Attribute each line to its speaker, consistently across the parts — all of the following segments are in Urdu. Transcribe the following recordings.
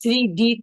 Speaker 1: 3D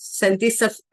Speaker 1: 37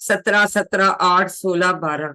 Speaker 1: 17, 17, 8, 16, 12,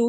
Speaker 1: 2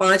Speaker 1: 5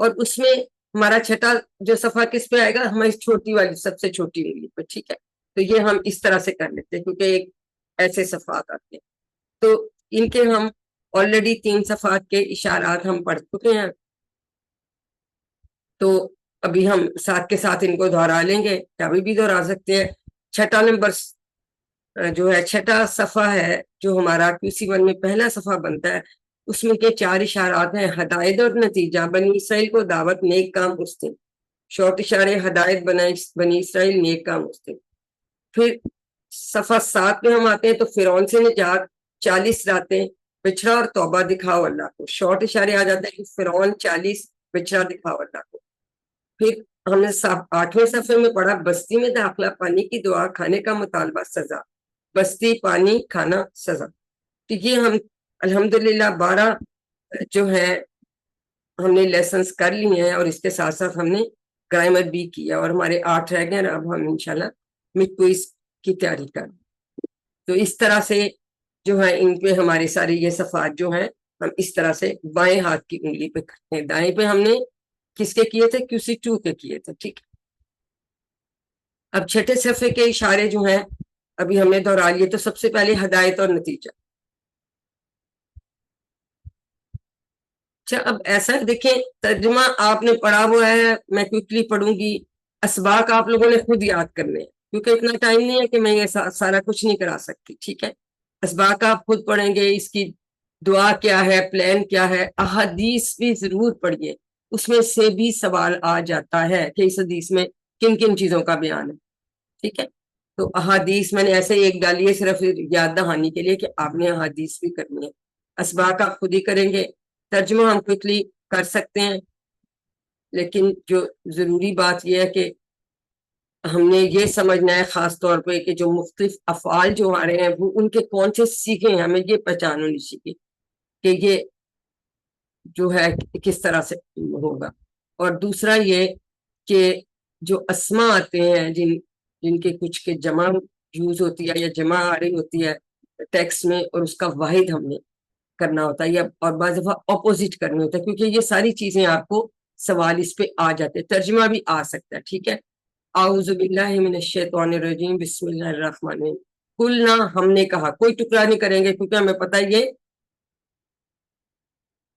Speaker 1: اور اس میں ہمارا چھٹا جو صفحہ کس پہ آئے گا؟ ہماری چھوٹی والی سب سے چھوٹی انگلی پہ. ٹھیک ہے, تو یہ ہم اس طرح سے کر لیتے ہیں کیونکہ ایک ایسے صفحات آتے ہیں. تو ان کے ہم آلریڈی 3 صفحات کے اشارات ہم پڑھ چکے ہیں, تو ابھی ہم ساتھ کے ساتھ ان کو دہرا لیں گے, ابھی بھی دہرا سکتے ہیں. چھٹا نمبر جو ہے, چھٹا صفحہ ہے جو ہمارا QC1 میں پہلا صفحہ بنتا ہے, اس میں کے 4 اشارات ہیں. ہدایت اور نتیجہ, بنی اسرائیل کو دعوت نیک کام مسلم. شارٹ اشارے, ہدایت بنی اسرائیل نیک کام مسلم. پھر صفحہ 7 میں ہم آتے ہیں تو فرعون سے نجات, 40 راتیں, بچھڑا اور توبہ دکھاؤ اللہ کو. شارٹ اشارے آ جاتے ہیں کہ فرعون 40, بچھڑا دکھاؤ اللہ کو. پھر ہم نے 8ویں صفحے میں پڑھا بستی میں داخلہ, پانی کی دعا, کھانے کا مطالبہ, سزا. بستی, پانی, کھانا, سزا. تو یہ ہم الحمدللہ 12 جو ہے ہم نے لیسنس کر لی ہیں, اور اس کے ساتھ ساتھ ہم نے گرامر بھی کیا, اور ہمارے 8 رہ گئے. اب ہم انشاءاللہ مڈ کوئز کی تیاری کر. تو اس طرح سے جو ہے ان پہ ہمارے سارے یہ صفحات جو ہیں ہم اس طرح سے بائیں ہاتھ کی انگلی پہ کرتے ہیں. دائیں پہ ہم نے کس کے کیے تھے؟ QC2 کے کیے تھے. ٹھیک ہے, اب چھٹے صفحے کے اشارے جو ہیں ابھی ہم نے دہرا لیے. تو سب سے پہلے ہدایت اور نتیجہ. اچھا, اب ایسا دیکھیں, ترجمہ آپ نے پڑھا ہوا ہے, میں کوئکلی پڑھوں گی. اسباق آپ لوگوں نے خود یاد کرنے ہیں کیونکہ اتنا ٹائم نہیں ہے کہ میں یہ سارا کچھ نہیں کرا سکتی. ٹھیک ہے, اسباق آپ خود پڑھیں گے. اس کی دعا کیا ہے, پلان کیا ہے. احادیث بھی ضرور پڑھیے, اس میں سے بھی سوال آ جاتا ہے کہ اس حدیث میں کن کن چیزوں کا بیان ہے. ٹھیک ہے, تو احادیث میں نے ایسے ایک ڈالی ہے صرف یاد دہانی کے لیے کہ آپ نے احادیث بھی کرنی ہے. اسباق آپ خود ہی کریں گے. ترجمہ ہم کوئکلی کر سکتے ہیں, لیکن جو ضروری بات یہ ہے کہ ہم نے یہ سمجھنا ہے خاص طور پہ کہ جو مختلف افعال جو آ رہے ہیں وہ ان کے کون سے سیکھے ہیں, ہمیں یہ پہچان ہونی چاہیے کہ یہ جو ہے کس طرح سے ہوگا. اور دوسرا یہ کہ جو اسما آتے ہیں جن کے کچھ کے جمع یوز ہوتی ہے یا جمع آ رہی ہوتی ہے ٹیکسٹ میں, اور اس کا واحد ہم نے کرنا ہوتا ہے, یا اور بعض دفعہ اپوزٹ کرنا ہوتا ہے, کیونکہ یہ ساری چیزیں آپ کو سوال اس پہ آ جاتے ہیں. ترجمہ بھی آ سکتا ہے. ٹھیک ہے, اعوذ باللہ من الشیطان الرجیم, بسم اللہ الرحمن الرحیم. قلنا, ہم نے کہا. کوئی ٹکڑا نہیں کریں گے کیونکہ ہمیں پتہ ہے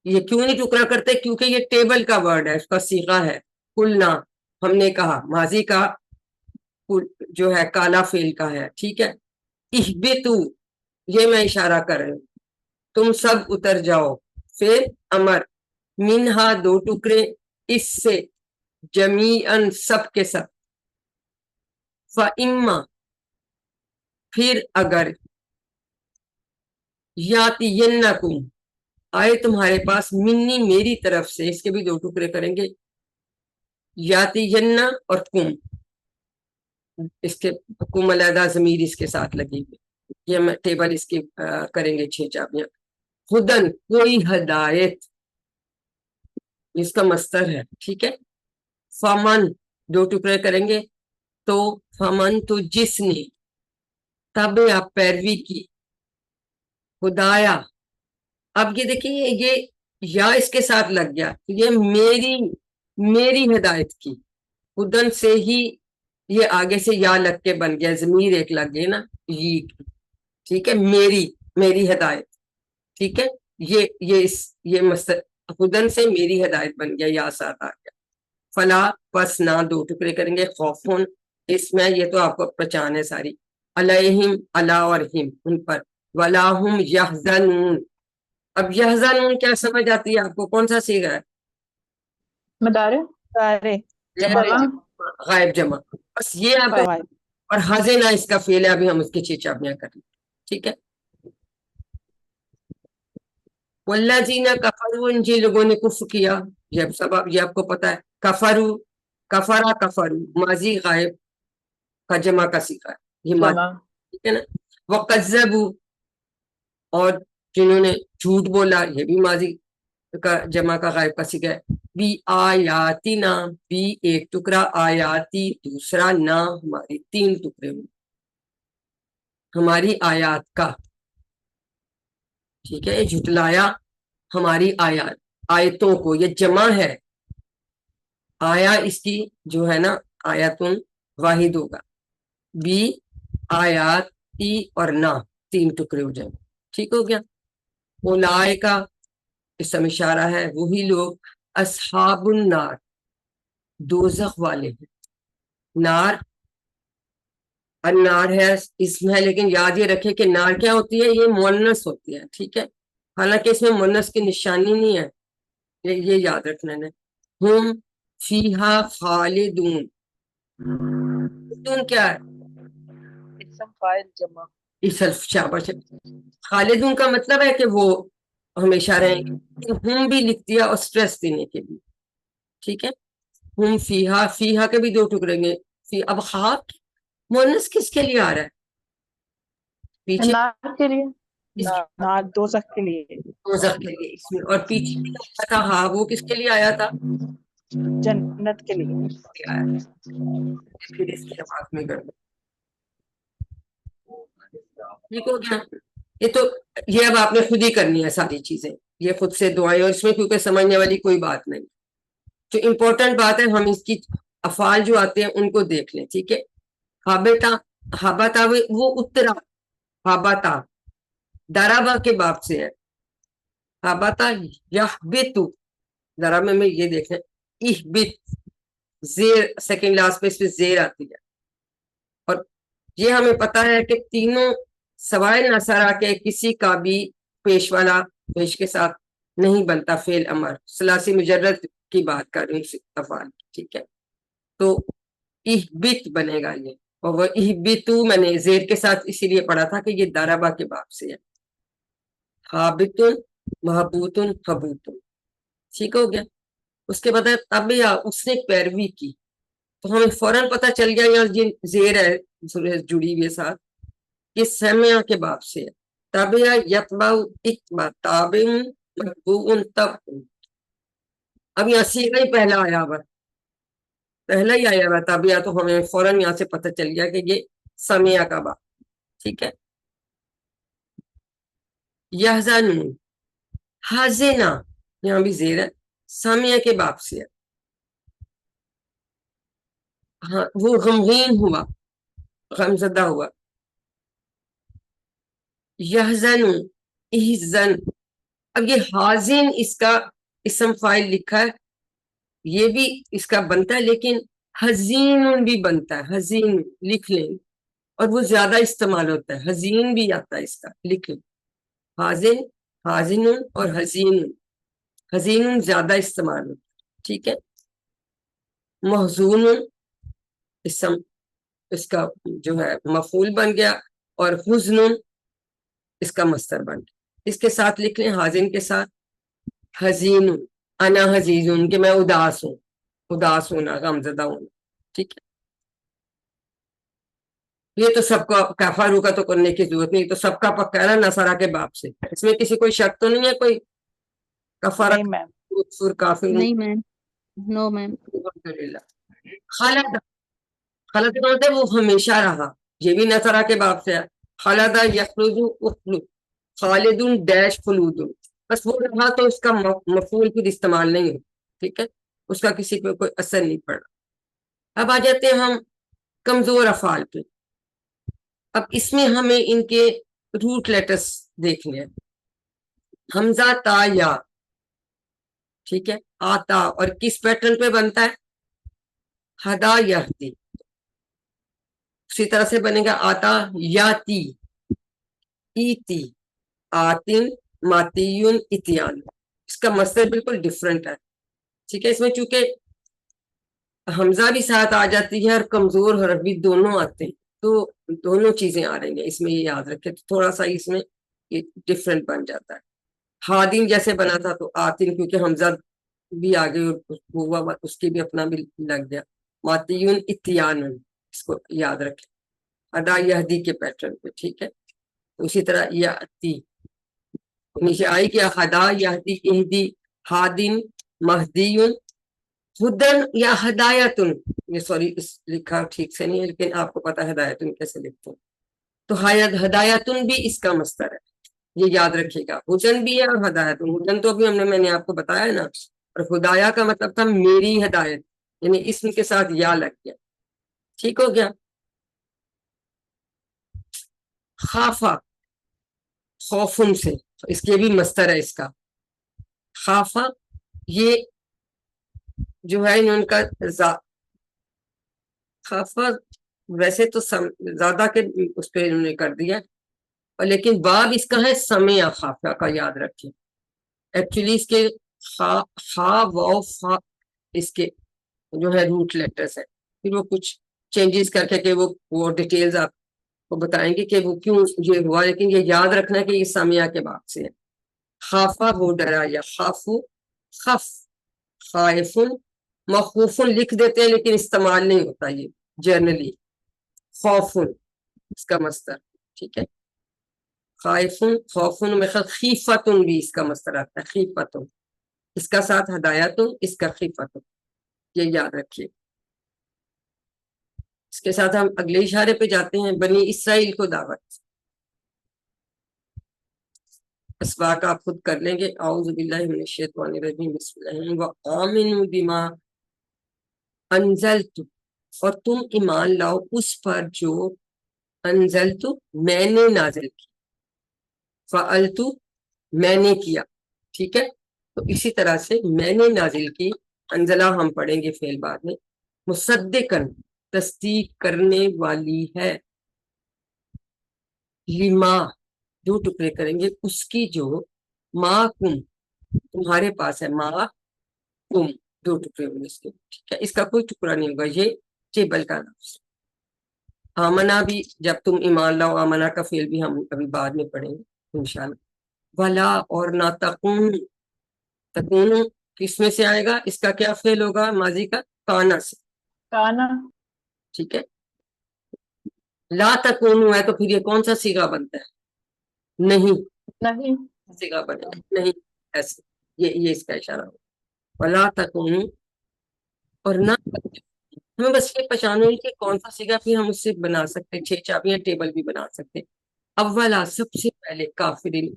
Speaker 1: یہ کیوں نہیں ٹکڑا کرتے, کیونکہ یہ ٹیبل کا ورڈ ہے, اس کا صیغہ ہے. قلنا, ہم نے کہا. ماضی کا جو ہے کالا فعل کا ہے. ٹھیک ہے, اہبتو, یہ میں اشارہ کر رہی ہوں, تم سب اتر جاؤ. پھر امر, منہا, 2 ٹکڑے, اس سے, جمیعاً, سب کے سب. فَإِمَّا, پھر اگر, یاتینکم, آئے تمہارے پاس, منی, میری طرف سے, اس کے بھی 2 ٹکڑے کریں گے. یاتین اور کم, اس کے کم علیحدہ ضمیر اس کے ساتھ لگی ہوئی. یہ میں ٹیبل اس کی کریں گے 6 چابیاں. ہدن, کوئی ہدایت, اس کا مصدر ہے. ٹھیک ہے, فمن, 2 ٹکڑے کریں گے. تو فمن, تو جس نے, تب آپ پیروی کی, ہدایا. اب یہ دیکھیں یہ یا اس کے ساتھ لگ گیا, یہ میری ہدایت کی. ہدن سے ہی یہ آگے سے یا لگ کے بن گیا, ضمیر ایک لگ گیا نا, یہ. ٹھیک ہے, میری ہدایت. ٹھیک ہے, یہ مصدر ہدن سے میری ہدایت بن گیا, یا ساتھ آ گیا. فلا, پس نہ, 2 ٹکڑے کریں گے. خوفن, اس میں یہ تو آپ کو پہچان ہے ساری. علیہم, علی اور ہم, ان پر. ولا ہم یحزنون. اب یحزنون کیا سمجھ آتی ہے آپ کو, کون سا صیغہ ہے؟
Speaker 2: مدارے
Speaker 3: سارے
Speaker 2: جمع
Speaker 1: غائب جمع, بس یہ آپ.
Speaker 3: فوائد.
Speaker 1: اور حاضنہ اس کا فعل ہے, ابھی ہم اس کی 6 چابیاں کر لیں. ٹھیک ہے, والذین کفروا, جن لوگوں نے کفر کیا, یہ سبب یہ آپ کو پتا ہے. کفروا, کفروا, ماضی غائب کا جمع کا صیغہ ہے, یہ ماضی.
Speaker 2: جمع
Speaker 1: ٹھیک ہے نا. وکذبوا, اور جنہوں نے جھوٹ بولا, یہ بھی ماضی کا جمع کا غائب کا صیغہ ہے. بی آیاتنا, بی ایک ٹکڑا, آیاتی دوسرا, نا ہماری 3 ٹکڑے ہوئے, ہماری آیات کا. ٹھیک ہے, جھٹلایا ہماری آیات, آیتوں کو, یہ جمع ہے. آیا اس کی جو ہے نا آیاتن واحد ہوگا. بی آیات تی اور نا 3 ٹکڑے ہو جائیں. ٹھیک ہو گیا. اولائے کا اسم اشارہ ہے وہی لوگ اصحاب النار دوزخ والے ہیں. نار النار ہے اسم ہے لیکن یاد یہ رکھے کہ نار کیا ہوتی ہے, یہ مؤنث ہوتی ہے. ٹھیک ہے, حالانکہ اس میں مؤنث کی نشانی نہیں ہے, یہ یاد رکھنا ہے. ہم فیہا خالدون, خالدون کیا ہے؟
Speaker 2: اسم فاعل جمع.
Speaker 1: شاباش. خالدون کا مطلب ہے کہ وہ ہمیشہ رہیں گے. ہم بھی لکھ دیا اور سٹریس دینے کے لیے. ٹھیک ہے, ہم فیہا, فیہا کے بھی 2 ٹکڑے گے. اب خاک مؤنث کس کے لیے آ رہا ہے پیچھے؟
Speaker 2: نار کے لیے.
Speaker 3: نار دوزخ کے لیے,
Speaker 1: دوزخ کے لیے اس میں. اور پیچھے بھی آیا تھا ہاں, وہ کس کے لیے آیا تھا؟
Speaker 3: جنت کے لیے.
Speaker 1: پھر اس کی بات میں کر دو. ٹھیک ہو گیا. یہ تو یہ اب آپ نے خود ہی کرنی ہے ساری چیزیں, یہ خود سے دعائیں, اور اس میں کیونکہ سمجھنے والی کوئی بات نہیں. جو امپورٹنٹ بات ہے ہم اس کی افعال جو آتے ہیں ان کو دیکھ لیں. ٹھیک ہے, ہابتا, ہابتا وہ اترا, ہابتا درابا کے باب سے ہے. ہابتا یحبتو, ذرا میں یہ دیکھیں احبت زیر سیکنڈ لاسٹ پہ اس پہ زیر آتی ہے. اور یہ ہمیں پتا ہے کہ تینوں سوائے نصارہ کے کسی کا بھی پیش والا پیش کے ساتھ نہیں بنتا فعل امر. ثلاثی مجرد کی بات کر رہی ہوں افعال. ٹھیک ہے, تو احبت بنے گا یہ, اور وہ احبتو میں نے زیر کے ساتھ اسی لیے پڑھا تھا کہ یہ داربا کے باب سے ہے. حابتن محبوتن حبوتن. ٹھیک ہو گیا. اس کے بعد اب اس نے پیروی کی تو ہمیں فوراً پتہ چل گیا یہ زیر ہے جڑی ہوئی ساتھ, یہ سمع کے باب سے ہے. تابع یتبع اتبع تابع متبوع تبع. اب یہاں سیغہ ہی پہلا آیا ہوا, پہلا ہی آیا ہوا تابع, تو ہمیں فوراً یہاں سے پتہ چل گیا کہ یہ سمع کا باب. ٹھیک ہے. یحزنون, حزنا یہاں بھی زیر ہے, سامعہ کے باب سے ہے. ہاں وہ غمگین ہوا, غمزدہ ہوا. یحزنون احزن, اب یہ حازن اس کا اسم فاعل لکھا ہے, یہ بھی اس کا بنتا ہے, لیکن حزین بھی بنتا ہے. حزین لکھ لیں, اور وہ زیادہ استعمال ہوتا ہے. حزین بھی آتا ہے اس کا, لکھ لیں. حازن, حازن اور حزین, حزین زیادہ استعمال ہوتا ہے. ٹھیک ہے. محزون اسم اس کا جو ہے مفعول بن گیا, اور حزن اس کا مصدر بن گیا. اس کے ساتھ لکھ لیں حازن کے ساتھ حزین, انا حزیزن کہ میں اداس ہوں, اداس ہونا, غمزدہ ہونا. ٹھیک ہے. یہ تو سب کو کافا روکا تو کرنے کی ضرورت نہیں, تو سب کا پکا ہے نا نصارہ کے باب سے. اس میں کسی کوئی شک تو نہیں ہے کوئی کفارہ
Speaker 3: نہیں میم.
Speaker 1: سور کافر
Speaker 4: نہیں میم, نو میم.
Speaker 1: خالد, خالد کا مطلب وہ ہمیشہ رہا, یہ بھی نصارہ کے باب سے ہے. خالد یخلد اخلد, خالد ڈیش خلود, بس وہ رہا تو اس کا مفعول پھر استعمال نہیں ہو. ٹھیک ہے, اس کا کسی پہ کوئی اثر نہیں پڑا. اب آ جاتے ہیں ہم کمزور افعال پہ. اب اس میں ہمیں ان کے روٹ لیٹرز دیکھنے ہیں. حمزہ تا یا, ٹھیک ہے, آتا, اور کس پیٹرن پہ بنتا ہے؟ ہدا یہدی. اسی طرح سے بنے گا آتا یاتی, ایتی, آتن, ماتیون, اتیان. اس کا مصدر بالکل ڈفرنٹ ہے. ٹھیک ہے, اس میں چونکہ حمزہ بھی ساتھ آ جاتی ہے اور کمزور حرف بھی دونوں آتے ہیں, تو دونوں چیزیں آ رہی ہیں اس میں, یہ یاد رکھے. تو تھوڑا سا اس میں یہ ڈفرنٹ بن جاتا ہے. ہادین جیسے بنا تھا تو آتن کیونکہ حمزہ بھی آگے ہوا, اس کی بھی اپنا بھی لگ گیا. ماتیون, اتیان, اس کو یاد رکھیں ادا یہدی کے پیٹرن پہ. ٹھیک ہے. اسی طرح یاتی نیچے آئی کیا, ہدا یہدی, اہدی, ہادن, مہدیون, ہدن یا ہدایتن. یہ سوری لکھا ٹھیک سے نہیں ہے, لیکن آپ کو پتا ہدایتن کیسے لکھتے ہیں. تو ہدایتن بھی اس کا مصدر ہے, یہ یاد رکھیے گا. ہدن بھی ہے اور ہدایتن. ہدن تو ابھی میں نے آپ کو بتایا نا, اور ہدایہ کا مطلب تھا میری ہدایت, یعنی اسم کے ساتھ یا لگ گیا. ٹھیک ہو گیا. خافا خوفن سے، اس کے بھی مصدر ہے اس کا. خافا یہ جو ہے انہوں کا خافا ویسے تو زیادہ کے اس پہ انہوں نے کر دیا، اور لیکن باب اس کا ہے سمع خافا کا، یاد رکھیں. ایکچولی اس کے خا و فا اس کے جو ہے روٹ لیٹرز ہیں، پھر وہ کچھ چینجز کر کے کہ وہ ڈیٹیلز آپ کو بتائیں گے کہ وہ کیوں یہ ہوا، لیکن یہ یاد رکھنا کہ یہ سامعہ کے باب سے ہے. خافا وہ ڈرا، یا خافو خف، خائفن مخوفن لکھ دیتے ہیں لیکن استعمال نہیں ہوتا یہ جرنلی. خوفن اس کا مصدر، ٹھیک ہے. خائفن خوفن میں خیفتن بھی اس کا مصدر آتا ہے، خیفتن اس کا ساتھ ہدایتن، اس کا خیفتن، یہ یاد رکھیے. اس کے ساتھ ہم اگلے اشارے پہ جاتے ہیں، بنی اسرائیل کو دعوت. اسباق آپ خود کر لیں گے. اعوذ باللہ من الشیطان الرجیم، بسم اللہ. وآمنوا بما انزلت، اور تم ایمان لاؤ اس پر جو انزلت میں نے نازل کی، فعلت میں نے کیا. ٹھیک ہے. تو اسی طرح سے میں نے نازل کی، انزلہ ہم پڑھیں گے فعل بعد میں. مصدقاً تصدیق کرنے والی ہے، لما دو ٹکڑے کریں گے اس کی جو ما کم تمہارے پاس ہے، ما کم دو ٹکڑے ہوں گے اس کے. ٹھیک ہے. اس کا کوئی ٹکڑا نہیں ہوگا، یہ جبل کا لفظ. آمنا بھی جب تم ایمان لاؤ، آمنا کا فعل بھی ہم کبھی بعد میں پڑھیں گے انشاءاللہ. ولا اور نہ تکون، تکون کس میں سے آئے گا؟ اس کا کیا فعل ہوگا ماضی کا؟ کانا سے.
Speaker 3: کانا.
Speaker 1: ٹھیک ہے. لا تکون ہے تو پھر یہ کون سا صیغہ بنتا ہے؟ نہیں
Speaker 3: نہیں.
Speaker 1: صیغہ بنے گا نہیں، ایسے یہ اس کا اشارہ ہوگا. ولا تکون اور نہ، ہمیں بس یہ پہچانو کہ کون سا صیغہ پھر ہم اس سے بنا سکتے ہیں، 6 چابیاں ٹیبل بھی بنا سکتے ہیں. اولا سب سے پہلے کافرین،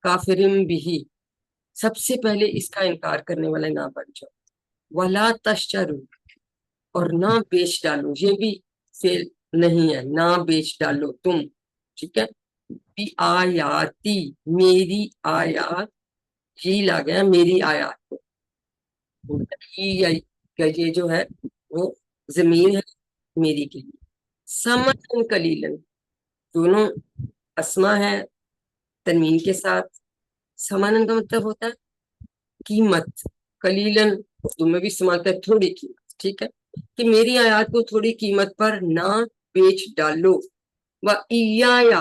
Speaker 1: کافرین بھی سب سے پہلے اس کا انکار کرنے والے نہ بن جاؤ. ولا تشترو اور نہ بیچ ڈالو، یہ بھی فعل نہیں ہے، نہ بیچ ڈالو تم. ٹھیک ہے. بھی آیاتی میری آیات، یہ لا گیا میری آیات کو. یہ جو ہے وہ ضمیر ہے میری کے لیے. سمن قلیلن دونوں اسما ہے تنوین کے ساتھ. سمن کا مطلب ہوتا ہے قیمت، قلیلن اردو میں بھی استعمال کرتے تھوڑی قیمت. ٹھیک ہے. کہ میری آیات کو تھوڑی قیمت پر نہ بیچ ڈالو. وَإِيَّايَ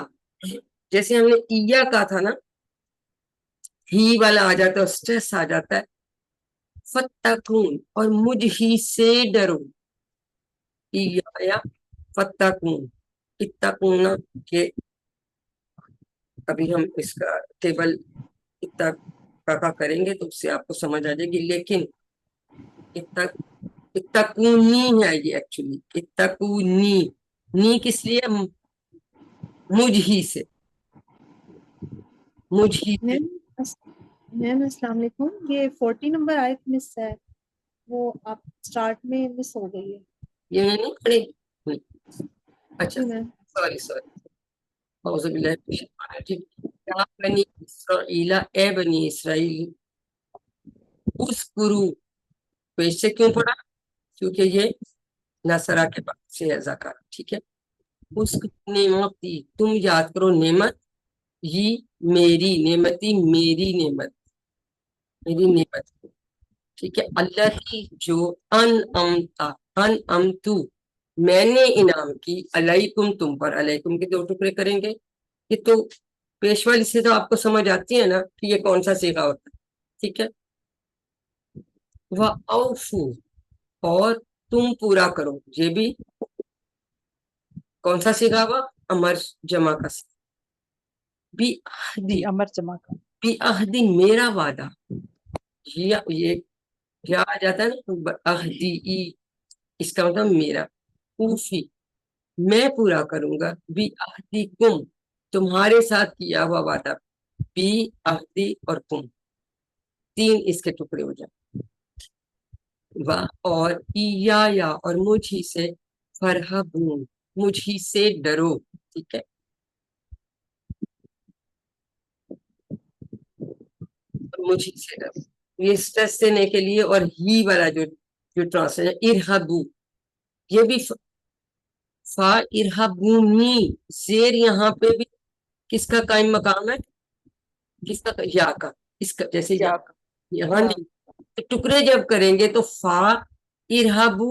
Speaker 1: جیسے ہم نے ایا کہا تھا نا، ہی والا آ جاتا ہے، اسٹریس آ جاتا ہے. فتقون اور مجھ ہی سے ڈرو. ایا فتقون، اتقون کے ابھی ہم اس کا ٹیبل اتقا کریں گے تو اس سے آپ کو سمجھ آ جائے گی. لیکن اتقونی ہے یہ ایکچولی، اتقونی نی کس لیے؟ مجھ ہی سے، مجھ ہی سے.
Speaker 5: میم السلام علیکم، یہ 40 نمبر آیت مس ہے، وہ آپ سٹارٹ میں مس ہو گئی ہے.
Speaker 1: یہ میں نہیں پڑھی. اچھا
Speaker 5: جی میم.
Speaker 1: سوری اعوذ باللہ من الشیطان الرجیم. یا بنی اسرائیل، اے بنی اسرائیل، اذکروا پیش سے کیوں پڑھا؟ کیونکہ یہ نصرہ کے بعد سے ہے زکا. ٹھیک ہے. اس نعمتی تم یاد کرو نعمت، یہ میری نعمتی، میری نعمت، میری نعمت. ٹھیک ہے. اللہ کی جو انعمتا، انعمتو میں نے انعام کی، علیکم تم پر، علیکم کے 2 ٹکڑے کریں گے. یہ تو پیش والی سے تو آپ کو سمجھ آتی ہے نا کہ یہ کون سا صیغہ ہوتا ہے. ٹھیک ہے. وَأَوْفُوا اور تم پورا کرو، یہ بھی کون سا صیغہ ہوا؟ امر جمع کا. بھی
Speaker 3: جی امر جمع کا.
Speaker 1: بھی عہدی میرا وعدہ، یہ کیا آ جاتا ہے نا عہدی، اس کا مطلب میرا. اوفی میں پورا کروں گا، بھی عہدی کم تمہارے ساتھ کیا ہوا وعدہ. بھی عہدی اور کم 3 اس کے ٹکڑے ہو جائیں. اور یا اور مجھ ہی سے فرحبون، مجھ ہی سے ڈرو، ٹھیک ہے. مجھ ہی سے ڈرو، یہ اسٹریس دینے کے لیے. اور ہی والا جو ٹرانسلیشن ارہبو، یہ بھی فا ارہبونی، زیر یہاں پہ بھی کس کا قائم مقام ہے؟ کس کا؟ یا کا. اس کا جیسے یا یہاں نہیں، تو ٹکڑے جب کریں گے تو فا ارہبو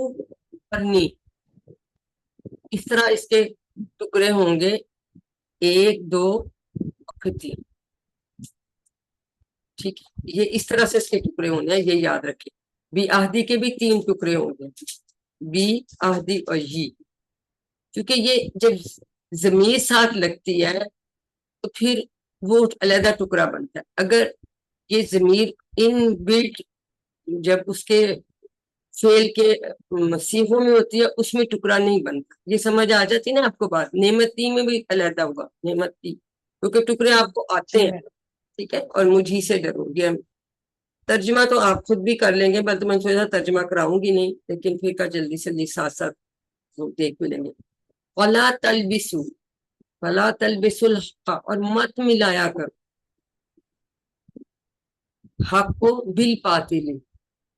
Speaker 1: پرنی، اس طرح اس کے ٹکڑے ہوں گے 1 2 اور 3. ٹھیک ہے، یہ اس طرح سے اس کے ٹکڑے ہونے ہیں، یہ یاد رکھیں. بی آہدی کے بھی 3 ٹکڑے ہوں گے، بی آہدی اور یہ. کیونکہ یہ جب ضمیر ساتھ لگتی ہے تو پھر وہ علیحدہ ٹکڑا بنتا ہے. اگر یہ ضمیر ان بلٹ جب اس کے فعل کے صیغوں میں ہوتی ہے اس میں ٹکڑا نہیں بنتا. یہ سمجھ آ جاتی نا آپ کو بات. نعمتی میں بھی علیحدہ ہوگا نعمتی، کیونکہ ٹکڑے آپ کو آتے ہیں. ٹھیک ہے. اور مجھ ہی سے ڈرو، یہ ترجمہ تو آپ خود بھی کر لیں گے، بلکہ میں سوچا ترجمہ کراؤں گی نہیں، لیکن پھر کا جلدی سے ساتھ ساتھ دیکھ بھی لیں گے. وَلَا تَلْبِسُوا، وَلَا تَلْبِسُوا الْحَقَّ، اور مت ملایا کر حق کو بالباطل،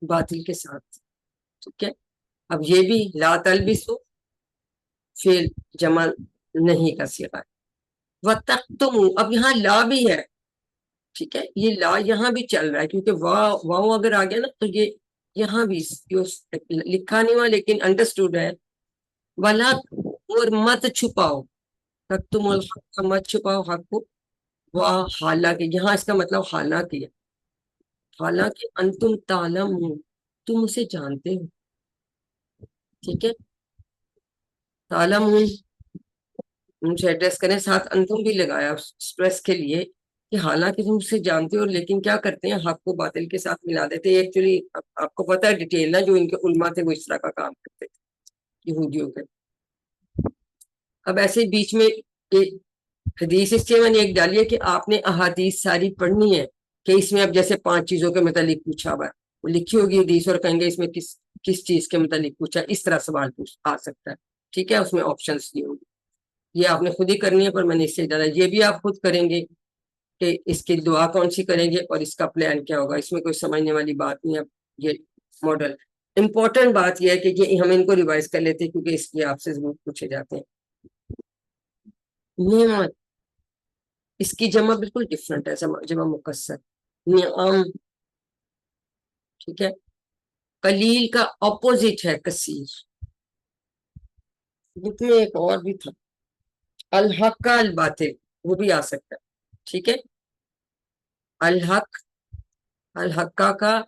Speaker 1: باطل کے ساتھ. ٹھیک ہے. اب یہ بھی لا تلبسو فعل جمع نہیں کا صیغہ ہے. وَتَكْتُمُوا، اب یہاں لا بھی ہے. ٹھیک ہے، یہ لا یہاں بھی چل رہا ہے کیونکہ واو اگر آ گیا نا تو یہ یہاں بھی لکھا نہیں ہوا لیکن انڈرسٹوڈ ہے. وَلَا، اور مت چھپاؤ، تَكْتُمُوا الْحَقَّ، مت چھپاؤ حق کو. حالانکہ یہاں اس کا مطلب حالانکہ ہے، حالانکہ انتم تعلمون، تم اسے جانتے ہو. ٹھیک ہے. تعلمون مجھے ایڈریس کریں، ساتھ انتم بھی لگایا اسٹریس کے لیے کہ حالانکہ تم اسے جانتے ہو لیکن کیا کرتے ہیں، حق کو باطل کے ساتھ ملا دیتے. ایکچولی آپ کو پتہ ہے ڈیٹیل نا، جو ان کے علماء تھے وہ اس طرح کا کام کرتے تھے یہودیوں کے. اب ایسے بیچ میں حدیث اس لیے میں نے ایک ڈالی ہے کہ آپ نے احادیث ساری پڑھنی ہے کہ اس میں اب جیسے 5 چیزوں کے متعلق پوچھا ہوا ہے، وہ لکھی ہوگی حدیث اور کہیں گے اس میں کس چیز کے متعلق پوچھا، اس طرح سوال آ سکتا ہے. ٹھیک ہے. اس میں آپشنس دی ہوگی، یہ آپ نے خود ہی کرنی ہے، پر میں نے اس سے ڈالا. یہ بھی آپ خود کریں گے کہ اس کی دعا کون سی کریں گے اور اس کا پلان کیا ہوگا. اس میں کوئی سمجھنے والی بات نہیں ہے. اب یہ ماڈل امپورٹنٹ بات یہ ہے کہ یہ ہم ان کو ریوائز کر لیتے ہیں کیونکہ اس لیے آپ سے ضرور پوچھے جاتے ہیں. نعمت، اس کی جمع بالکل ڈفرنٹ ہے، جمع مکسر نعم. ٹھیک ہے. قلیل کا اپوزٹ ہے کثیر. میں ایک اور بھی تھا الحق کا الباطل، وہ بھی آ سکتا ہے. ٹھیک ہے. الحق کا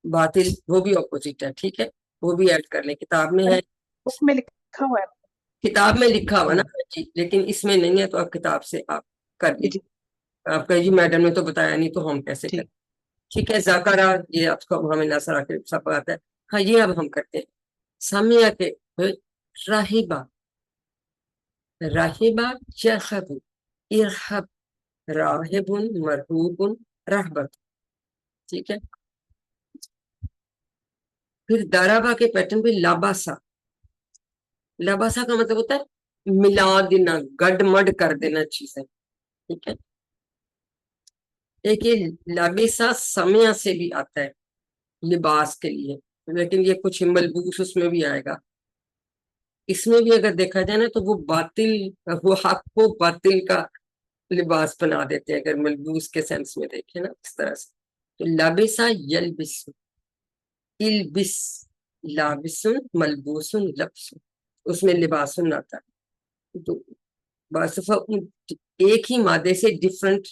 Speaker 1: باطل وہ بھی اپوزٹ ہے. ٹھیک ہے. وہ بھی ایڈ کر لیں، کتاب میں ہے،
Speaker 3: اس میں لکھا ہوا ہے.
Speaker 1: کتاب میں لکھا ہوا نا جی، لیکن اس میں نہیں ہے تو آپ کتاب سے آپ کر لیجیے. آپ کہیں جی میڈم نے تو بتایا نہیں تو ہم کیسے کریں. ٹھیک ہے. ذاکرہ، یہ آپ کو ہمیں ناصرہ کے سب آتا ہے. ہاں یہ اب ہم کرتے ہیں. سامیہ کے راہبہ، راہبہ یرہب، ارہب، راہب مرہوب رہبت. ٹھیک ہے. پھر دارابا کے پیٹرن پہ لاباسا. لاباسا کا مطلب ہوتا ہے ملا دینا، گڈ مڈ کر دینا چیزیں. ٹھیک ہے. ایک یہ لابسا سمیہ سے بھی آتا ہے لباس کے لیے، لیکن یہ کچھ ملبوس اس میں بھی آئے گا. اس میں بھی اگر دیکھا جائے نا تو وہ باطل، وہ حق کو باطل کا لباس بنا دیتے ہیں اگر ملبوس کے سینس میں دیکھیں نا اس طرح سے. تو لابسا یلبس، البس، لابسن ملبوسن لبس، اس میں لباسن آتا ہے. تو باصفہ ایک ہی مادے سے ڈفرنٹ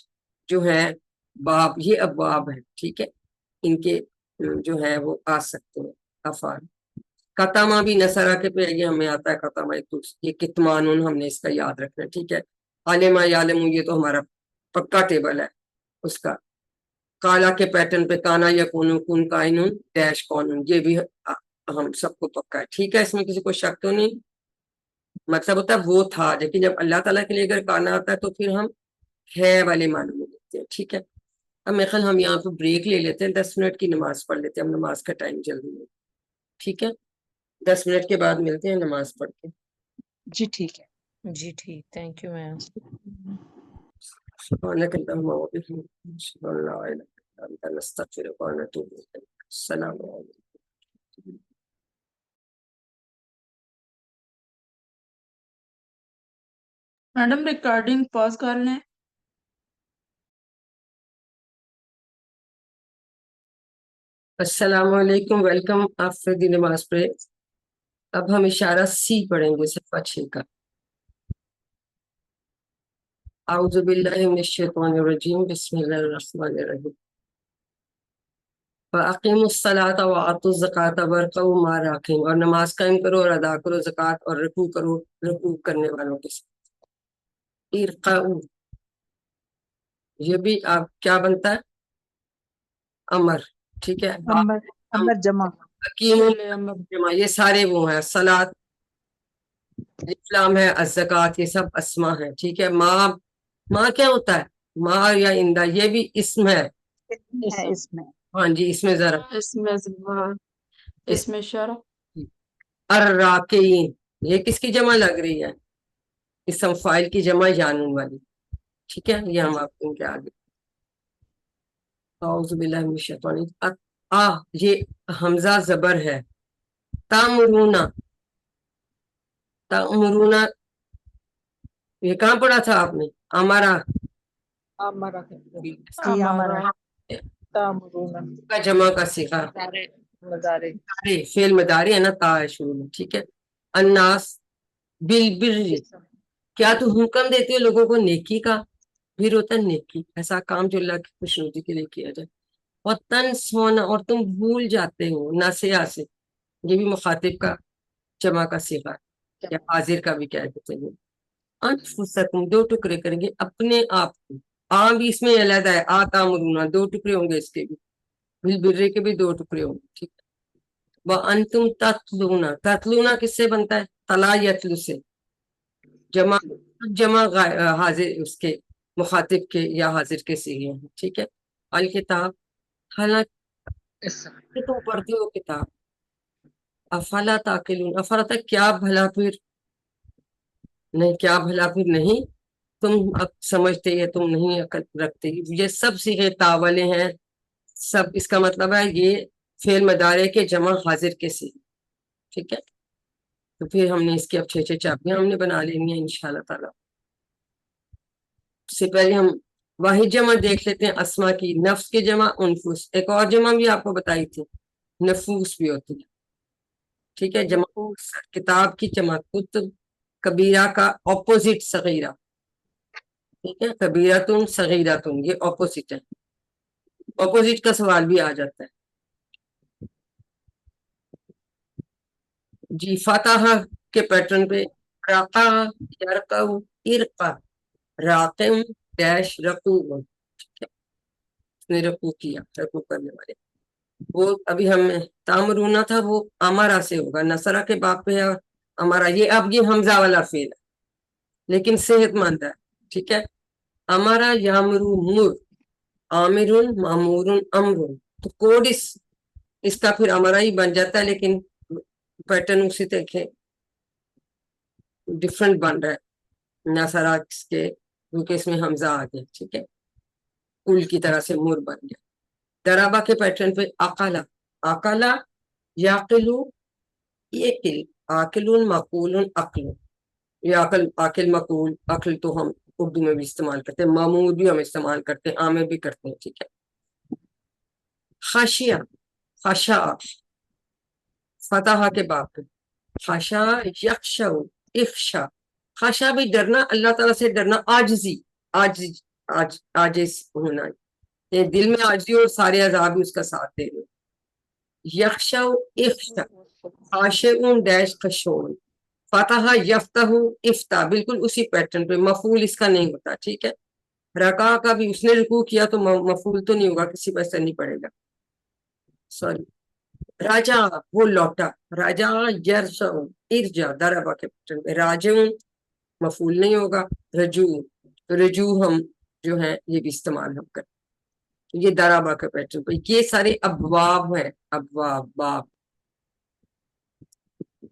Speaker 1: جو ہے باب، یہ ابواب ہے. ٹھیک ہے. ان کے جو ہے وہ آ سکتے ہیں افعال. قطامہ بھی نصرہ کے پہ یہ ہمیں آتا ہے قطامہ، یہ کتمانون ہم نے اس کا یاد رکھنا ہے. ٹھیک ہے. عالمہ یعلم، یہ تو ہمارا پکا ٹیبل ہے اس کا. کالا کے پیٹرن پہ کانا یکون، کن کائنون ڈیش کونون، یہ بھی ہم سب کو پکا ہے. ٹھیک ہے. اس میں کسی کو شک تو نہیں. مطلب ہوتا ہے وہ تھا، لیکن جب اللہ تعالیٰ کے لیے اگر کانا آتا ہے تو پھر ہم ہے والے معنی میں لیتے ہیں. ٹھیک ہے. اب میرے خیال ہم یہاں پہ بریک لے لیتے ہیں، 10 منٹ کی نماز پڑھ لیتے ہیں، ہم نماز کا ٹائم جلدی ہے. ٹھیک ہے 10 منٹ کے بعد ملتے ہیں نماز پڑھ کے.
Speaker 3: جی ٹھیک ہے.
Speaker 2: جی ٹھیک تھینک یو میم.
Speaker 1: سبحانك اللهم وبحمدك نشهد ان لا اله الا انت نستغفرك ونتوب اليك. السلام علیکم.
Speaker 6: میڈم ریکارڈنگ پاز کر لیں.
Speaker 1: السلام علیکم. ویلکم آفٹر دی نماز پڑھے. اب ہم اشارہ سی پڑھیں گے صفحہ 6 کا. اعوذ باللہ من الشیطان الرجیم بسم اللہ الرحمن الرحیم. فَأَقِیمُوا الصَّلَاةَ وَآتُوا الزَّکَاةَ وَارْکَعُوا مَعَ الرَّاکعِینَ. اور نماز قائم کرو اور ادا کرو زکوٰۃ اور رکوع کرو رکوع کرنے والوں کے ساتھ. ارقعوا یہ بھی آپ کیا بنتا ہے امر. ٹھیک ہے.
Speaker 3: امر جمع.
Speaker 1: جمع یہ سارے وہ ہیں. صلاۃ اسلام ہے الزکوٰۃ یہ سب اسما ہے. ٹھیک ہے. ماں کیا ہوتا ہے ماں یا اندہ یہ بھی اسم ہے.
Speaker 3: ہے اس میں.
Speaker 1: ہاں جی اس میں ذرا
Speaker 6: اس میں شرح
Speaker 1: الراکعین یہ کس کی جمع لگ رہی ہے اسم فاعل کی جمع یانون والی. ٹھیک ہے. یہ ہم آپ ان کے آگے اعوذ باللہ من الشیطان یہ حمزہ زبر ہے. تامرونا تامرونا یہ کہاں پڑھا تھا آپ نے ہمارا
Speaker 2: ہمارا
Speaker 3: جی ہمارا
Speaker 2: تامرون
Speaker 1: کا جمع کا صیغہ
Speaker 2: مدارے
Speaker 1: فعل مضارع ہے نا تا ہے شروع میں. ٹھیک ہے. الناس بالبر کیا تو حکم دیتے ہو لوگوں کو نیکی کا. پھر ہوتا ہے نیکی ایسا کام جو اللہ کی خوشنودی کے لیے کیا جائے. اور تنسونا اور تم بھول جاتے ہو ناسیہ سے یہ بھی مخاطب کا جمع کا صیغہ ہے یا حاضر کا بھی کہہ دیتے ہیں. انفسکم دو ٹکڑے کریں گے اپنے آپ کو. بھی اس میں علیحدہ ہے تامرونا دو ٹکڑے ہوں گے اس کے بھی. بالبرے کے بھی دو ٹکڑے ہوں گے. ٹھیک ہے. وَأَنْتُمْ تَتْلُونَ تَتْلُونَ کس سے بنتا ہے تلا یتلو سے. جمع حاضر اس کے مخاطب کے یا حاضر کے صیغے ہیں. ٹھیک ہے. الکتاب حالانکہ تم پڑھتے ہو کتاب. افلا تاکلون افلا تک کیا بھلا پھر نہیں کیا بھلا پھر نہیں تم اب سمجھتے ہیں تم نہیں عقل رکھتے. یہ سب صیغے تاولے ہیں. سب اس کا مطلب ہے یہ فعل مضارع کے جمع حاضر کے صیغے. ٹھیک ہے. تو پھر ہم نے اس کی اب 6 چاپیاں ہم نے بنا لینی ہیں انشاءاللہ تعالی. اس سے پہلے ہم واحد جمع دیکھ لیتے ہیں اسما کی. نفس کے جمع انفس. ایک اور جمع بھی آپ کو بتائی تھی نفوس بھی ہوتی ہے. ٹھیک ہے. جمع کتاب کی جمع کتب. کبیرہ کا اپوزٹ صغیرہ. ٹھیک ہے. کبیرتن صغیرتن یہ اپوزٹ ہے. اپوزٹ کا سوال بھی آ جاتا ہے. جی فتح کے پیٹرن پہ رقا یرقع ارقا راقم ڈیش رقوع. اس نے رقوع کیا رقوع کرنے والے. وہ ابھی ہم تامرونا تھا وہ امارا سے ہوگا. نصرہ کے باب پہ ہے امارا. یہ اب یہ حمزہ والا فعل ہے لیکن صحت مند ہے. ٹھیک ہے. امارا یامرو مر آمرن معمورن امرن. تو کوڈ اس کا پھر امارا ہی بن جاتا ہے لیکن پیٹرن اسی دیکھیں ڈفرنٹ بن رہا ہے نصرہ کے کیونکہ اس میں حمزہ آ گیا. ٹھیک ہے. کل کی طرح سے مر بن گیا. درابا کے پیٹرن پہ اقلا اقلا یاقلو یقل عاقلون معقولون عقل. یہ عاقل معقول عقل تو ہم اردو میں بھی استعمال کرتے ہیں. معمول بھی ہم استعمال کرتے ہیں. عامر بھی کرتے ہیں. ٹھیک ہے. خاشیہ خشاع فتح کے باب پہ خشا یخشع اخشا. خشا بھی ڈرنا اللہ تعالیٰ سے ڈرنا. عاجزی عاجز ہونا یہ دل میں عاجزی اور سارے عذاب اس کا ساتھ دے رہے. یخشع اخشع خاشعون ڈیش خشون. فتح یفتح افتح بالکل اسی پیٹرن پہ. مفعول اس کا نہیں ہوتا. ٹھیک ہے. رکع کا بھی اس نے رکوع کیا تو مفعول تو نہیں ہوگا کسی پر نہیں پڑے گا. سوری. راجا وہ لوٹا. راجا یرجع ارجع دربا کے پیٹرن پہ راجعون مفعول نہیں ہوگا. رجوع تو رجوع ہم جو ہے یہ بھی استعمال ہم کرتے. یہ درابا کے پیٹرن پہ. یہ سارے ابواب ہیں ابواب باب.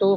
Speaker 2: 2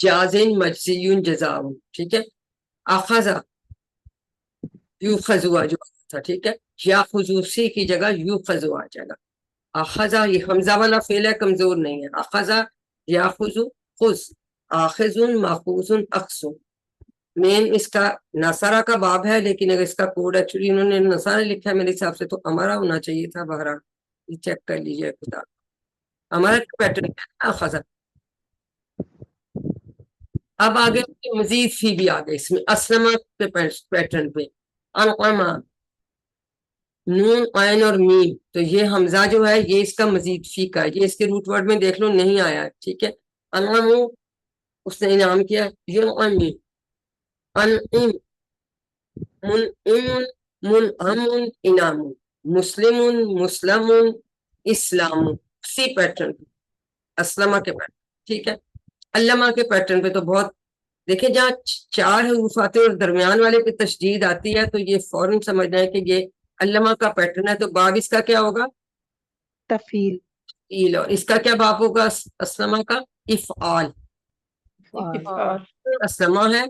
Speaker 1: جازن مجزیون جزاؤن، ٹھیک ہے. اخذا یوخذوا جو تھا، ٹھیک ہے. یا خصوصی کی جگہ یوخذوا آ جائے گا. اخذا یہ حمزہ والا فعل ہے، کمزور نہیں ہے. اخذا یاخذ خذ، آخذ ماخوذ اخذ. مین اس کا نصارہ کا باب ہے، لیکن اگر اس کا کوڈ ایکچولی انہوں نے نصارہ لکھا ہے میرے حساب سے تو ہمارا ہونا چاہیے تھا. بہرحال یہ چیک کر لیجیے کتاب. ہمارا پیٹرن اخذا. اب آگے مزید فی بھی آگے اس میں اسلمہ کے پیٹرن پہ. انعما، نون عین اور میم، تو یہ حمزہ جو ہے یہ اس کا مزید فی کا ہے. یہ اس کے روٹ ورڈ میں دیکھ لو نہیں آیا ہے، ٹھیک ہے. انعمو اس نے انعام کیا. ینعم، انعم، منعم، منعم، انعام، مسلم، مسلم، اسلام. اسی پیٹرن پہ اسلمہ کے پیٹرن، ٹھیک ہے. علامہ کے پیٹرن پہ تو بہت دیکھیں، جہاں 4 حروف آتے ہیں اور درمیان والے پہ تشدید آتی ہے تو یہ فوراً سمجھنا ہے کہ یہ علامہ کا پیٹرن ہے. تو باب اس کا کیا ہوگا؟
Speaker 3: تفیل.
Speaker 1: فعیل. اور اس کا کیا باب ہوگا اسلمہ کا؟ افعال. اسلمہ ہے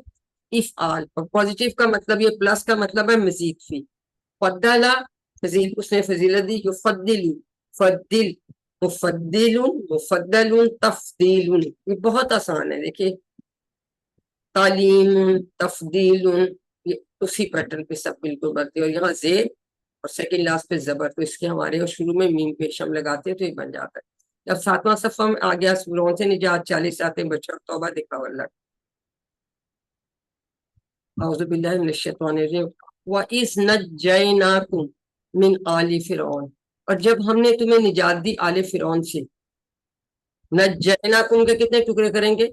Speaker 1: افعال. اور پوزیٹیو کا مطلب یہ پلس کا مطلب ہے مزید فی. فضلہ فضیل، اس نے فضیلت دی. یفضل، فضل، مفضل، مفضل، تفضیل. یہ بہت آسان ہے. دیکھیے تعلیم، تفضیل، یہ اسی پیٹرن پہ سب بالکل بنتے ہیں. اور یہاں زیر اور سیکنڈ لاسٹ پہ زبر، تو اس کے ہمارے اور شروع میں میم پیش ہم لگاتے ہیں تو یہ بن جاتا ہے. جب 7واں صفحہ میں آ گیا سوروں سے نجات 40 آتے ہیں بچوں. توبہ دکھاؤ اللہ. اعوذ باللہ من الشیطان الرجیم. وَإِذْ نَجَّيْنَاكُمْ مِنْ آلِ فِرْعَوْنَ، اور جب ہم نے تمہیں نجات دی آل فرعون سے. نجیناکم کے کتنے ٹکڑے کریں گے؟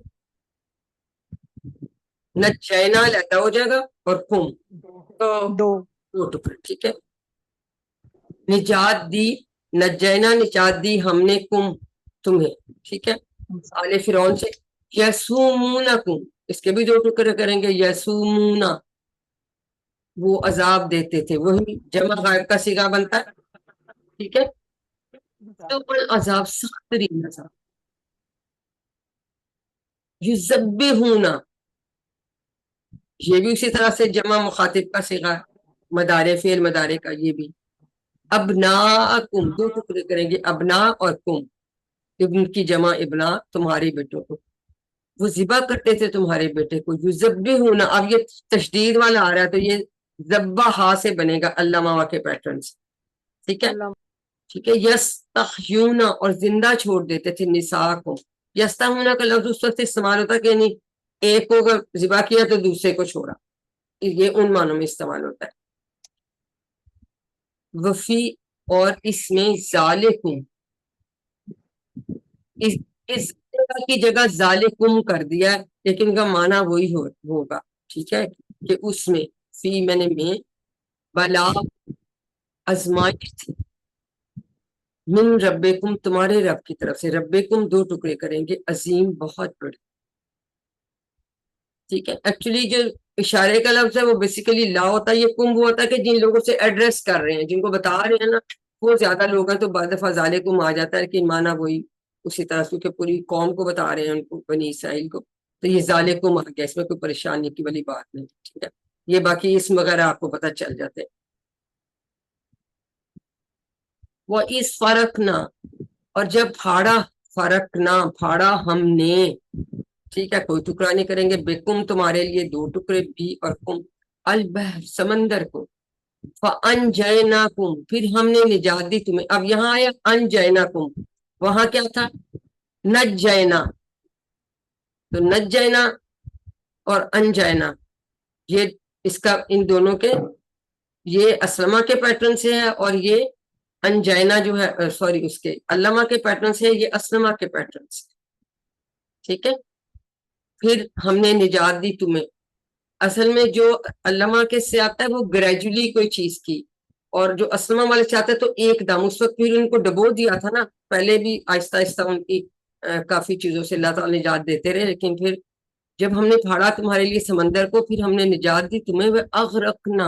Speaker 1: نجینا لہتا ہو جائے گا اور کم دو ٹکڑے، ٹھیک ہے. نجات دی، نجینا نجات دی ہم نے کم تمہیں، ٹھیک ہے، آل فرعون سے. یسومونکم اس کے بھی 2 ٹکڑے کریں گے. یسومونا وہ عذاب دیتے تھے، وہی جمع غائب کا صیغہ بنتا ہے، ٹھیک ہے. تو عذاب سخت ترین عذاب. یذبحونا یہ بھی اسی طرح سے جمع مخاطب کا صیغہ، مدارے فعل مدارے کا. یہ بھی ابناءکم 2 ٹکڑے کریں گے، ابنا اور کم. ابن کی جمع ابنا، تمہارے بیٹوں کو. وہ ذبح کرتے تھے تمہارے بیٹے کو. یذبحونا، اب یہ تشدید والا آ رہا ہے تو یہ ذبحا سے بنے گا علامہ کے پیٹرن سے، ٹھیک ہے. ٹھیک ہے. یستحیون اور زندہ چھوڑ دیتے تھے نساء کو. یستحیون کا لفظ اس وقت استعمال ہوتا ہے کہ نہیں ایک کو اگر ذبح کیا تو دوسرے کو چھوڑا، یہ ان معنوں میں استعمال ہوتا ہے. وفی اور اس میں ذالکم، اس کی جگہ ذالکم کر دیا ہے، لیکن کا معنی وہی ہوگا، ٹھیک ہے. کہ اس میں فی میں نے میں بلا آزمائش تھی. من ربکم تمہارے رب کی طرف سے. ربکم 2 ٹکڑے کریں گے، عظیم بہت بڑی، ٹھیک ہے. ایکچولی جو اشارے کا لفظ ہے وہ بیسیکلی لا ہوتا ہے. یہ کم وہ ہوتا ہے کہ جن لوگوں سے ایڈریس کر رہے ہیں، جن کو بتا رہے ہیں نا، وہ زیادہ لوگ ہیں تو بعض دفعہ ذالکم آ جاتا ہے، لیکن معنی وہی اسی طرح سے کہ پوری قوم کو بتا رہے ہیں، ان کو بنی اسرائیل کو. تو یہ ذالکم آ گیا، اس میں کوئی پریشانی کی والی بات نہیں، ٹھیک ہے. یہ باقی اسم وغیرہ آپ کو پتہ چل جاتے ہیں. وہ اس فرقنا اور جب پھاڑا، فرقنا پھاڑا ہم نے، ٹھیک ہے. کوئی ٹکڑا نہیں کریں گے. بکم تمہارے لیے 2 ٹکڑے، بھی اور کم. البحر سمندر کو. فانجیناکم پھر ہم نے نجات دی تمہیں. اب یہاں آیا انجیناکم، وہاں کیا تھا؟ نجینا. تو نجینا اور انجینا یہ اس کا ان دونوں کے یہ اسلمہ کے پیٹرن سے ہے، اور یہ انجینا جو ہے سوری اس کے علامہ کے پیٹرن سے ہے، یہ اسلمہ کے پیٹرن سے، ٹھیک ہے. پھر ہم نے نجات دی تمہیں. اصل میں جو علامہ کے سے آتا ہے وہ گریجولی کوئی چیز کی، اور جو اسلمہ والے سے آتا ہے تو ایک دم. اس وقت پھر ان کو ڈبو دیا تھا نا، پہلے بھی آہستہ آہستہ ان کی کافی چیزوں سے اللہ تعالیٰ نجات دیتے رہے، لیکن پھر جب ہم نے پھاڑا تمہارے لیے سمندر کو، پھر ہم نے نجات دی تمہیں. وہ اغرقنا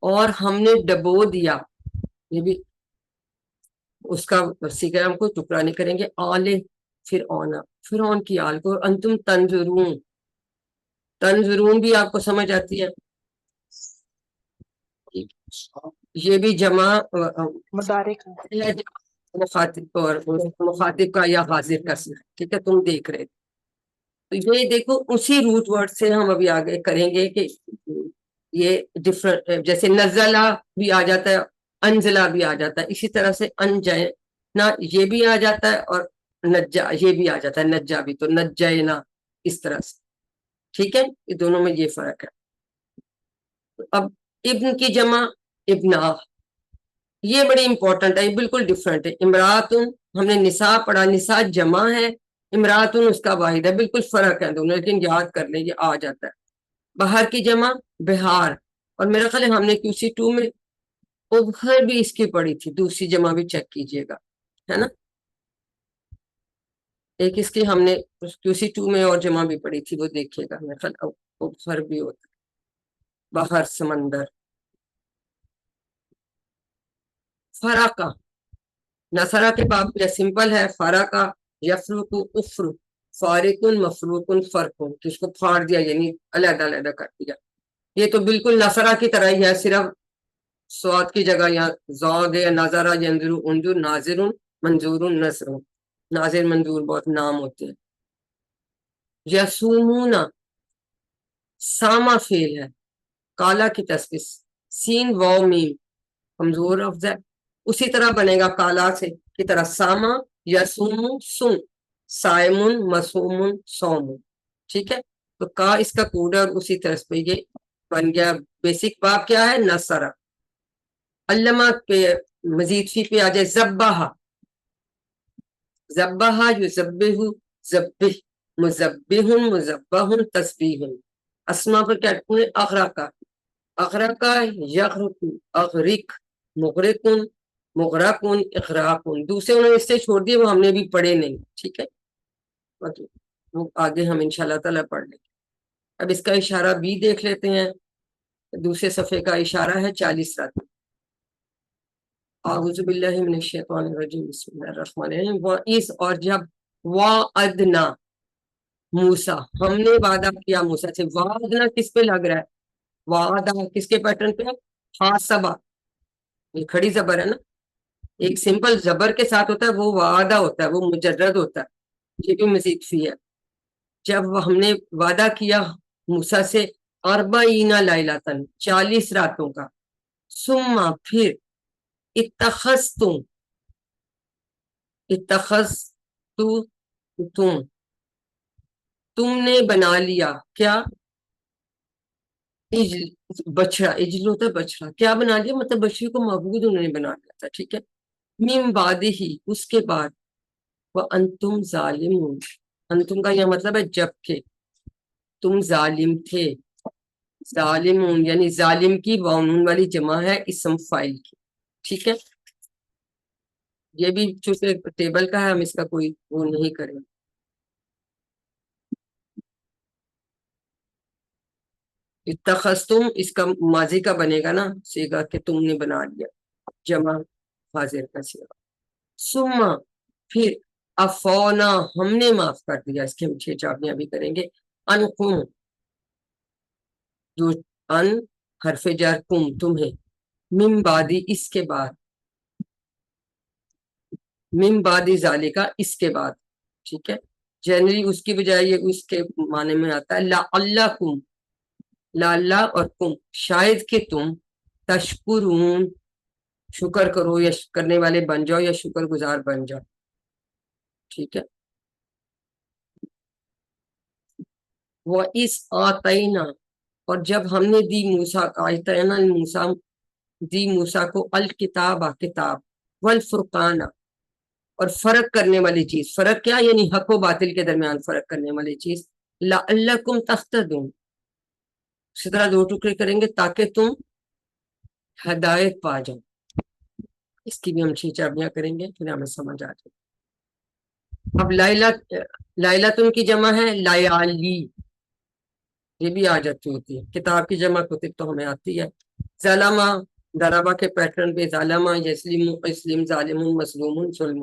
Speaker 1: اور ہم نے ڈبو دیا. یہ بھی اس کا سیکھا، ہم کو ٹکڑا نہیں کریں گے. آل فرعون کی آل کو. انتم تنظرون, تنظرون بھی آپ کو سمجھ آتی ہے, یہ بھی جمع
Speaker 3: مدارک
Speaker 1: ہے مخاطب اور مخاطب کا یا حاضر کا صیغہ. ٹھیک ہے, تم دیکھ رہے. تو یہ دیکھو اسی روٹ ورڈ سے ہم ابھی آگے کریں گے کہ یہ ڈفرنٹ, جیسے نزلہ بھی آ جاتا ہے, انزلہ بھی آ جاتا ہے, اسی طرح سے انجینا یہ بھی آ جاتا ہے, اور نجا یہ بھی آ جاتا ہے, نجا بھی, تو نجینا اس طرح سے. ٹھیک ہے, یہ دونوں میں یہ فرق ہے. اب ابن کی جمع ابنا, یہ بڑی امپورٹنٹ ہے, یہ بالکل ڈفرنٹ ہے. امراتن ہم نے نساء پڑھا, نساء جمع ہے, امراتن اس کا واحد ہے, بالکل فرق ہے دونوں, لیکن یاد کر لیں یہ آ جاتا ہے. بہار کی جمع بہار, اور میرا خیال ہے ہم نے QC2 میں ابہر بھی اس کی پڑھی تھی, دوسری جمع بھی چیک کیجئے گا, ہے نا. ایک اس کی ہم نے QC2 میں اور جمع بھی پڑھی تھی, وہ دیکھیے گا, میرا خیال ابہر بھی ہوتا ہے. بحر سمندر. فراقہ, نصرہ کے باب میں سمپل ہے, فراقہ یفرق افرق, فارقن مفروقن فرقن, جس کو پھاڑ دیا یعنی علیحدہ علیحدہ کر دیا. یہ تو بالکل نصرہ کی طرح ہی ہے, صرف سواد کی جگہ یہاں زوگ ہے, نظرہ ینظر انظر, ناظر منظور نصر, ناظر منظور بہت نام ہوتے ہیں. یسومون ساما فعل ہے, کالا کی تصفیہ, سین واو میم کمزور لفظ ہے, اسی طرح بنے گا کالا سے کی طرح ساما یسوم سن, سائمن مسومن سومن. ٹھیک ہے, تو کا اس کا کوڈ ہے, اور اسی طرح پہ یہ بن گیا. بیسک باب کیا ہے, نصرہ. علامہ پہ مزید فی پہ آ جائے, زبہ, زبہ یذبح, ذبح, مذبح مذبح تسبیح. اسما پر کیا ہے, اغرقہ, اغرقہ یغرق, اغرق مغرقن مغرقن اغراقن. دوسرے انہوں نے اس سے چھوڑ دیے, وہ ہم نے بھی پڑھے نہیں. ٹھیک ہے, وہ آگے ہم انشاءاللہ تعالیٰ پڑھ لیں گے. اب اس کا اشارہ بھی دیکھ لیتے ہیں, دوسرے صفحے کا اشارہ ہے 40 رات. اعوذ باللہ من الشیطان الرجیم, بسم اللہ الرحمن الرحیم. وَإِذْ, اور جب, وَعَدْنَا موسیٰ, ہم نے وعدہ کیا موسیٰ سے. وعدنا کس پہ لگ رہا ہے, وعدہ کس کے پیٹرن پہ ہے, حاسبہ, یہ کھڑی زبر ہے نا, ایک سمپل زبر کے ساتھ ہوتا ہے وہ وعدہ ہوتا ہے, وہ مجرد ہوتا ہے. یہ بھی مزید فی ہے. جب ہم نے وعدہ کیا موسیٰ سے 40 لیلۃ, 40 راتوں کا. ثم, پھر, اتخذتم, تم نے بنا لیا کیا, بچڑا, اجل ہوتا ہے بچڑا, کیا بنا لیا مطلب بچڑے کو معبود انہوں نے بنا لیا تھا. ٹھیک ہے, من بعدہ, اس کے بعد, وانتم ظالمون, انتم کا یہ مطلب ہے جب کہ تم ظالم تھے. ظالمون یعنی ظالم کی واؤن والی جمع ہے اسم فاعل کی. ٹھیک ہے, یہ بھی چونکہ ٹیبل کا ہے ہم اس کا کوئی وہ نہیں کریں. اتخذتم اس کا ماضی کا بنے گا نا صیغہ کہ تم نے بنا لیا, جمع حاضر کا صیغہ. ثم, پھر, عفونا, ہم نے معاف کر دیا. اس کے ہم 6 چابیاں بھی کریں گے. انکم, جو ان حرف جر, کم تمہیں, من بعدی اس کے بعد, من بعد ذالکا اس کے بعد. ٹھیک ہے, جنرلی اس کی بجائے یہ اس کے معنی میں آتا ہے لعلکم, لعلہ اور کم, شاید کہ تم, تشکرون, شکر کرو یا کرنے والے بن جاؤ یا شکر گزار بن جاؤ. ٹھیک ہے, وَإِذْ آتَيْنَا, اور جب ہم نے دی موسیٰ, آتَيْنَا موسیٰ, دی موسیٰ کو الکتاب, کتاب, والفرقان, اور فرق کرنے والی چیز. فرق کیا, یعنی حق و باطل کے درمیان فرق کرنے والی چیز. لعلکم تہتدون, اسی طرح 2 ٹکڑے کریں گے تاکہ تم ہدایت پا جاؤ. اس کی بھی ہم 6 چابیاں کریں گے پھر ہمیں سمجھ آ جائے. اب لائلتن کی جمع ہے لیالی, یہ بھی آ جاتی ہوتی ہے. کتاب کی جمع کتب تو ہمیں آتی ہے. ظلمہ, ضربہ کے پیٹرن پہ, ظلمہ یسلم, اسلم, ظالم, مظلوم, ظلم.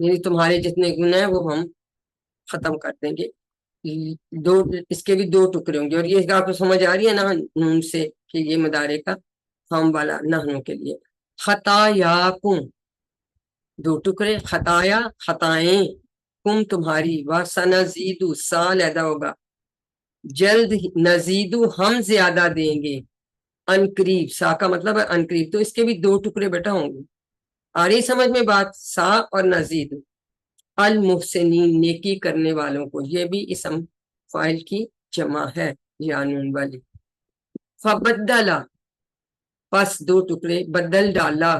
Speaker 1: یعنی تمہارے جتنے گناہ ہیں وہ ہم ختم کر دیں گے. دو اس کے بھی دو ٹکڑے ہوں گے. اور یہ آپ کو سمجھ آ رہی ہے نا نون سے کہ یہ مدارے کا ہم والا نحنوں کے لیے. خطایاکم دو ٹکڑے، خطایا خطائیں، کم تمہاری، وَسَنَزِيدُ سا لیدا ہوگا، جلد نزیدو ہم زیادہ دیں گے، ان قریب، سا کا مطلب ہے ان قریب. تو اس کے بھی دو ٹکڑے بیٹا ہوں گے. آ رہی سمجھ میں بات؟ سا اور نزید. المحسنین نیکی کرنے والوں کو، یہ بھی اسم فاعل کی جمع ہے یانون والی. فبدلا پس دو ٹکڑے، بدل ڈالا،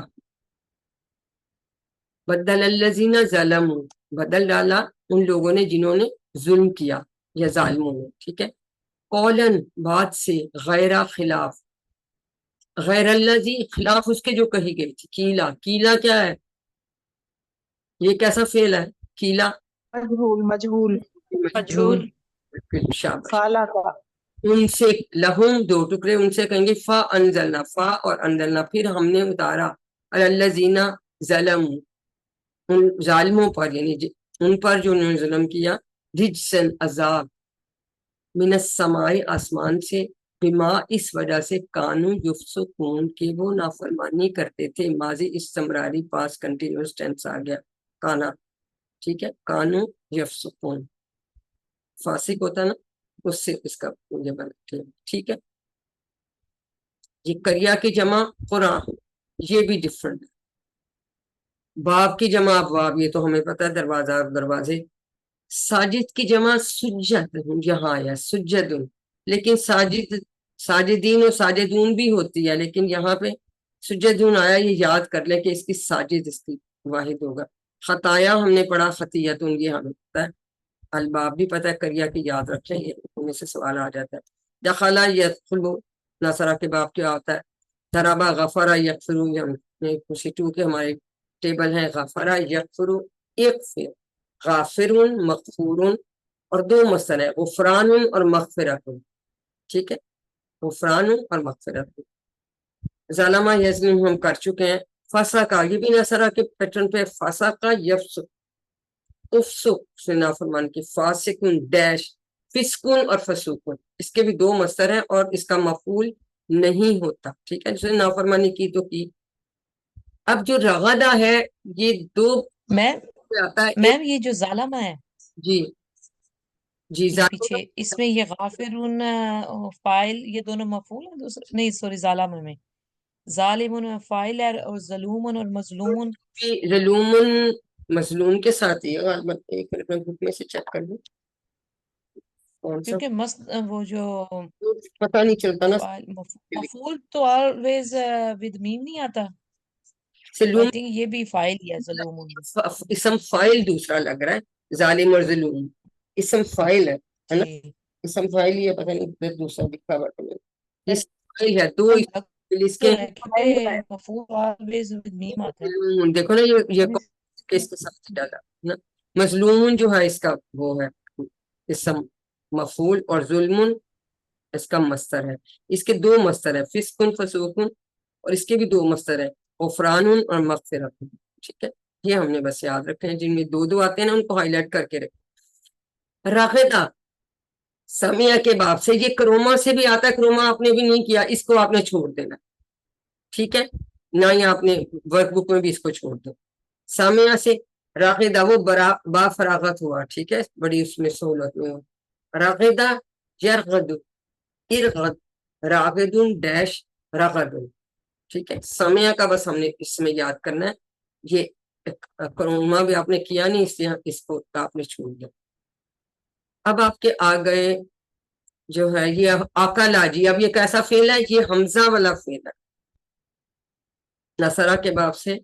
Speaker 1: بدل الذین ظلموا بدل ڈالا ان لوگوں نے جنہوں نے ظلم کیا یا ظالموں نے. ٹھیک ہے. قولن بات سے، غیر خلاف، غیر الذی خلاف اس کے جو کہی گئی تھی. کیلا، کیلا کیا ہے؟ یہ کیسا فعل ہے کیلا؟
Speaker 3: مجہول مجہول
Speaker 6: مجہول.
Speaker 1: بالکل، شاباش.
Speaker 3: فالا کا
Speaker 1: ان سے لہم دو ٹکڑے، ان سے کہیں گے فا انزلنا، فا اور انزلنا، پھر ہم نے اتارا الذین ظلموا ان ظالموں پر، یعنی ان پر جو انہوں نے ظلم کیا، رجسن عذاب، من السماء آسمان سے، بما اس وجہ سے، کانو یفسقون کہ وہ نافرمانی کرتے تھے. ماضی استمراری پاس کنٹینیوس ٹینس آ گیا کانا. ٹھیک ہے. کانو یفسقون فاسق ہوتا نا، اس سے اس کا یہ بنتے ہیں. ٹھیک ہے. یہ کریا کی جمع قرآن، یہ بھی ڈفرنٹ ہے. باب کی جمع ابواب، یہ تو ہمیں پتہ ہے دروازہ اور دروازے. ساجد کی جمع سجد، یہاں آیا سجد، لیکن ساجدین اور ساجدون بھی ہوتی ہے، لیکن یہاں پہ سجدون آیا. یہ یاد کر لیں کہ اس کی ساجد اس کی واحد ہوگا. خطایا ہم نے پڑھا خطیتون، یہ ہمیں پتہ ہے. الباب بھی پتہ ہے، کریا کی یاد رکھیں، یہ ان میں سے سوال آ جاتا ہے. دخلا یدخلو نصرہ کے باب کیا ہوتا ہے؟ ضربا غفرا یغفرو، خوشی ٹو کے ہمارے ٹیبل ہیں. غفرا یغفرو، اغفر، غافرون مغفورون، اور دو مصدر ہے غفران اور مغفرت. ٹھیک ہے. غفران اور مغفرت. ظلمہ یظلم ہم کر چکے ہیں. فسقہ، یہ بھی نصرہ کے پیٹرن پہ، فسقہ یفسق، افسق سے نافرمان کی، فاسقون ڈیش، فسقون اور فسوقون، اس کے بھی دو مصدر ہیں اور اس کا مفعول نہیں ہوتا. ٹھیک ہے. جس نے نافرمانی کی تو کی. اب جو رغدہ ہے یہ دو
Speaker 6: میم
Speaker 1: آتا ہے.
Speaker 6: میم یہ جو ظالمہ ہے
Speaker 1: جی جی
Speaker 6: یہ پیچھے اس میں یہ غافرون فائل، یہ دونوں مفعول ہیں دوسرے نہیں سوری ظالمہ میں ظالمون فائل ہے اور ظلومن اور مظلومن.
Speaker 1: ظلومن مظلوم کے ساتھ ہی ہے غالباً. ایک منٹ میں گروپ میں سے چیک کر لوں کون سا،
Speaker 6: کیونکہ وہ جو
Speaker 1: پتہ نہیں چلتا نا.
Speaker 6: فائل مفعول تو آلویز ود میم نہیں آتا.
Speaker 1: ظلوم
Speaker 6: I think یہ بھی فائل ہی ہے ظلومن.
Speaker 1: اسم فائل دوسرا لگ رہا ہے، ظالم اور ظلوم اسم فائل ہے نا.
Speaker 6: جی
Speaker 1: اسم فائل ہی ہے، پتہ نہیں پھر دوسرا لکھا ہوا ہے. یہ فائل ہے. دو اس
Speaker 6: تو
Speaker 1: کے
Speaker 6: ہے کیونکہ مفعول آلویز ود میم آتا ہے.
Speaker 1: مظلوم، دیکھو نا یہ کس کے ساتھ ڈالا نا. مظلوم جو ہے اس کا وہ ہے اسم مفعول، اور ظلم اس کا مصدر ہے. اس کے دو مصدر ہے، فسقن فسوقن، اور اس کے بھی دو مصدر ہے، غفران اور مغفرت. ٹھیک ہے. یہ ہم نے بس یاد رکھے ہیں، جن میں دو دو آتے ہیں نا ان کو ہائی لائٹ کر کے رکھیں. راغدہ سمیہ کے باب سے، یہ کروما سے بھی آتا ہے. کروما آپ نے بھی نہیں کیا، اس کو آپ نے چھوڑ دینا. ٹھیک ہے. نہ ہی آپ نے ورک بک میں بھی اس کو چھوڑ دو. سامعہ سے راغدہ وہ با فراغت ہوا. ٹھیک ہے. بڑی اس میں سہولت میں ہو. راغدہ یرغد، ارغد، راغدن ڈیش رغدن. ٹھیک ہے. سامعہ کا بس ہم نے اس میں یاد کرنا ہے. یہ کروما بھی آپ نے کیا نہیں، اس لیے اس کو آپ نے چھوڑ دیا. اب آپ کے آ گئے جو ہے یہ آکلا. جی اب یہ کیسا فعل ہے؟ یہ حمزہ والا فعل ہے. نصرہ کے باب سے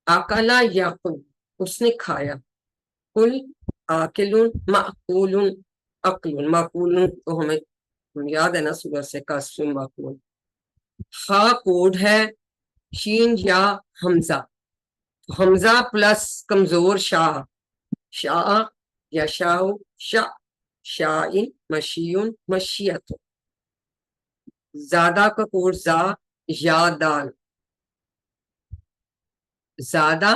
Speaker 1: آکلا یاقل، اس نے کھایا. کل آکلون معقولون عقلون، معقولون تو ہمیں یاد ہے نا صبح سے کاسم معقول. خا کوڈ ہے، شین یا حمزہ، حمزہ پلس کمزور شاہ، شاہ یا شاہ، شاہ، شائن، مشیون، مشیت. زیادہ کا کوڈ زا یا دال، زیادہ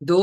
Speaker 1: 2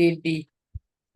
Speaker 1: 8D।